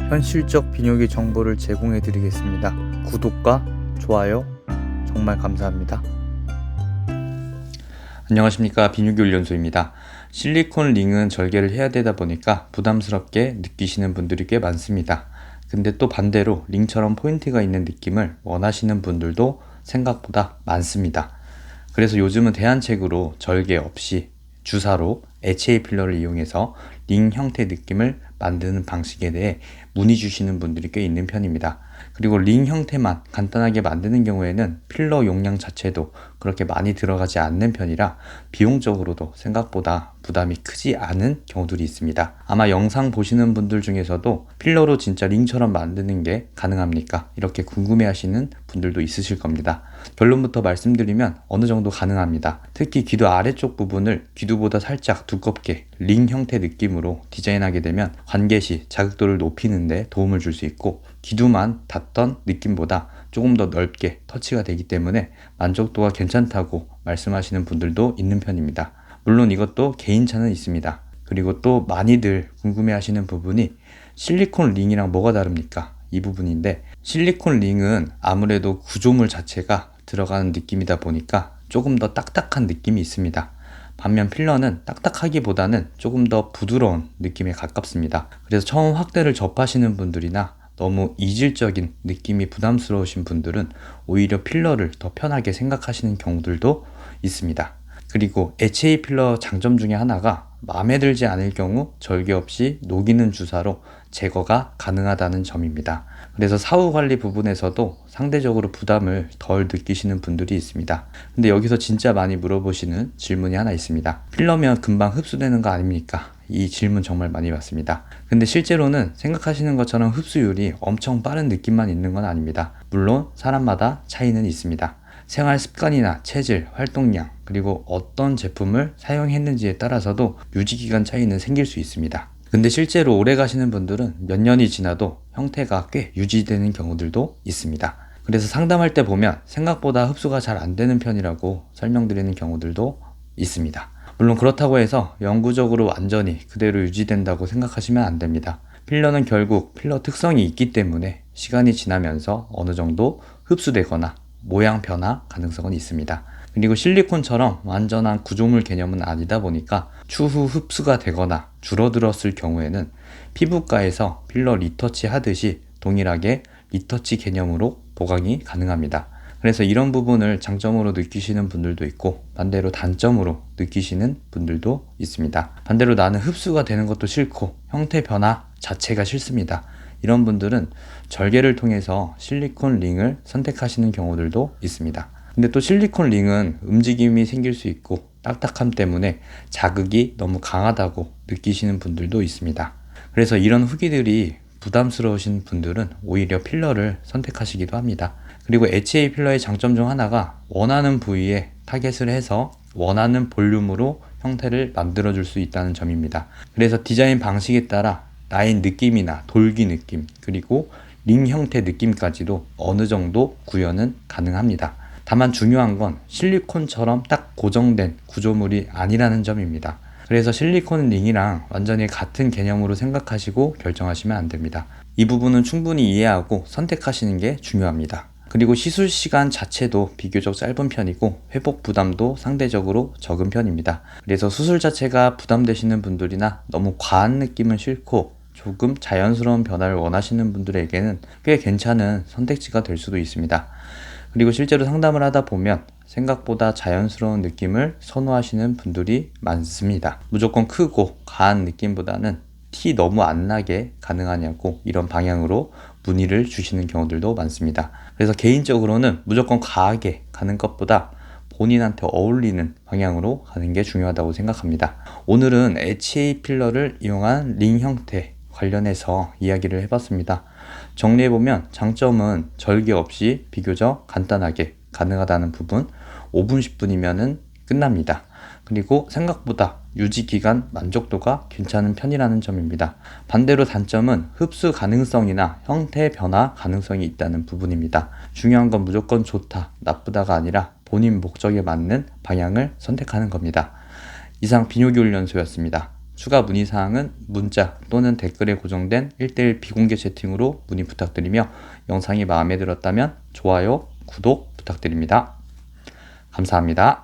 현실적 비뇨기 정보를 제공해 드리겠습니다. 구독과 좋아요 정말 감사합니다. 안녕하십니까, 비뇨기훈련소입니다. 실리콘 링은 절개를 해야 되다 보니까 부담스럽게 느끼시는 분들이 꽤 많습니다. 근데 또 반대로 링처럼 포인트가 있는 느낌을 원하시는 분들도 생각보다 많습니다. 그래서 요즘은 대안책으로 절개 없이 주사로 HA 필러를 이용해서 링 형태 느낌을 만드는 방식에 대해 문의 주시는 분들이 꽤 있는 편입니다. 그리고 링 형태만 간단하게 만드는 경우에는 필러 용량 자체도 그렇게 많이 들어가지 않는 편이라 비용적으로도 생각보다 부담이 크지 않은 경우들이 있습니다. 아마 영상 보시는 분들 중에서도 필러로 진짜 링처럼 만드는 게 가능합니까? 이렇게 궁금해 하시는 분들도 있으실 겁니다. 결론부터 말씀드리면 어느 정도 가능합니다. 특히 귀두 아래쪽 부분을 귀두보다 살짝 두껍게 링 형태 느낌으로 디자인하게 되면 관계 시 자극도를 높이는 데 도움을 줄 수 있고, 귀두만 닿던 느낌보다 조금 더 넓게 터치가 되기 때문에 만족도가 괜찮다고 말씀하시는 분들도 있는 편입니다. 물론 이것도 개인차는 있습니다. 그리고 또 많이들 궁금해 하시는 부분이 실리콘 링이랑 뭐가 다릅니까? 이 부분인데, 실리콘 링은 아무래도 구조물 자체가 들어가는 느낌이다 보니까 조금 더 딱딱한 느낌이 있습니다. 반면 필러는 딱딱하기보다는 조금 더 부드러운 느낌에 가깝습니다. 그래서 처음 확대를 접하시는 분들이나 너무 이질적인 느낌이 부담스러우신 분들은 오히려 필러를 더 편하게 생각하시는 경우들도 있습니다. 그리고 HA 필러 장점 중에 하나가 마음에 들지 않을 경우 절개 없이 녹이는 주사로 제거가 가능하다는 점입니다. 그래서 사후 관리 부분에서도 상대적으로 부담을 덜 느끼시는 분들이 있습니다. 근데 여기서 진짜 많이 물어보시는 질문이 하나 있습니다. 필러면 금방 흡수되는 거 아닙니까? 이 질문 정말 많이 받습니다. 근데 실제로는 생각하시는 것처럼 흡수율이 엄청 빠른 느낌만 있는 건 아닙니다. 물론 사람마다 차이는 있습니다. 생활 습관이나 체질, 활동량, 그리고 어떤 제품을 사용했는지에 따라서도 유지기간 차이는 생길 수 있습니다. 근데 실제로 오래 가시는 분들은 몇 년이 지나도 형태가 꽤 유지되는 경우들도 있습니다. 그래서 상담할 때 보면 생각보다 흡수가 잘 안 되는 편이라고 설명드리는 경우들도 있습니다. 물론 그렇다고 해서 영구적으로 완전히 그대로 유지된다고 생각하시면 안 됩니다. 필러는 결국 필러 특성이 있기 때문에 시간이 지나면서 어느 정도 흡수되거나 모양 변화 가능성은 있습니다. 그리고 실리콘처럼 완전한 구조물 개념은 아니다 보니까 추후 흡수가 되거나 줄어들었을 경우에는 피부과에서 필러 리터치 하듯이 동일하게 리터치 개념으로 보강이 가능합니다. 그래서 이런 부분을 장점으로 느끼시는 분들도 있고, 반대로 단점으로 느끼시는 분들도 있습니다. 반대로 나는 흡수가 되는 것도 싫고 형태 변화 자체가 싫습니다. 이런 분들은 절개를 통해서 실리콘 링을 선택하시는 경우들도 있습니다. 근데 또 실리콘 링은 움직임이 생길 수 있고 딱딱함 때문에 자극이 너무 강하다고 느끼시는 분들도 있습니다. 그래서 이런 후기들이 부담스러우신 분들은 오히려 필러를 선택하시기도 합니다. 그리고 HA 필러의 장점 중 하나가 원하는 부위에 타겟을 해서 원하는 볼륨으로 형태를 만들어줄 수 있다는 점입니다. 그래서 디자인 방식에 따라 라인 느낌이나 돌기 느낌, 그리고 링 형태 느낌까지도 어느 정도 구현은 가능합니다. 다만 중요한 건 실리콘처럼 딱 고정된 구조물이 아니라는 점입니다. 그래서 실리콘 링이랑 완전히 같은 개념으로 생각하시고 결정하시면 안 됩니다. 이 부분은 충분히 이해하고 선택하시는 게 중요합니다. 그리고 시술 시간 자체도 비교적 짧은 편이고 회복 부담도 상대적으로 적은 편입니다. 그래서 수술 자체가 부담되시는 분들이나 너무 과한 느낌은 싫고 조금 자연스러운 변화를 원하시는 분들에게는 꽤 괜찮은 선택지가 될 수도 있습니다. 그리고 실제로 상담을 하다 보면 생각보다 자연스러운 느낌을 선호하시는 분들이 많습니다. 무조건 크고 과한 느낌보다는 티 너무 안 나게 가능하냐고 이런 방향으로 문의를 주시는 경우들도 많습니다. 그래서 개인적으로는 무조건 과하게 가는 것보다 본인한테 어울리는 방향으로 가는 게 중요하다고 생각합니다. 오늘은 HA 필러를 이용한 링 형태 관련해서 이야기를 해봤습니다. 정리해보면 장점은 절개 없이 비교적 간단하게 가능하다는 부분, 5분 10분이면 끝납니다. 그리고 생각보다 유지기간 만족도가 괜찮은 편이라는 점입니다. 반대로 단점은 흡수 가능성이나 형태 변화 가능성이 있다는 부분입니다. 중요한 건 무조건 좋다, 나쁘다가 아니라 본인 목적에 맞는 방향을 선택하는 겁니다. 이상 비뇨기훈련소였습니다. 추가 문의사항은 문자 또는 댓글에 고정된 1:1 비공개 채팅으로 문의 부탁드리며 영상이 마음에 들었다면 좋아요, 구독 부탁드립니다. 감사합니다.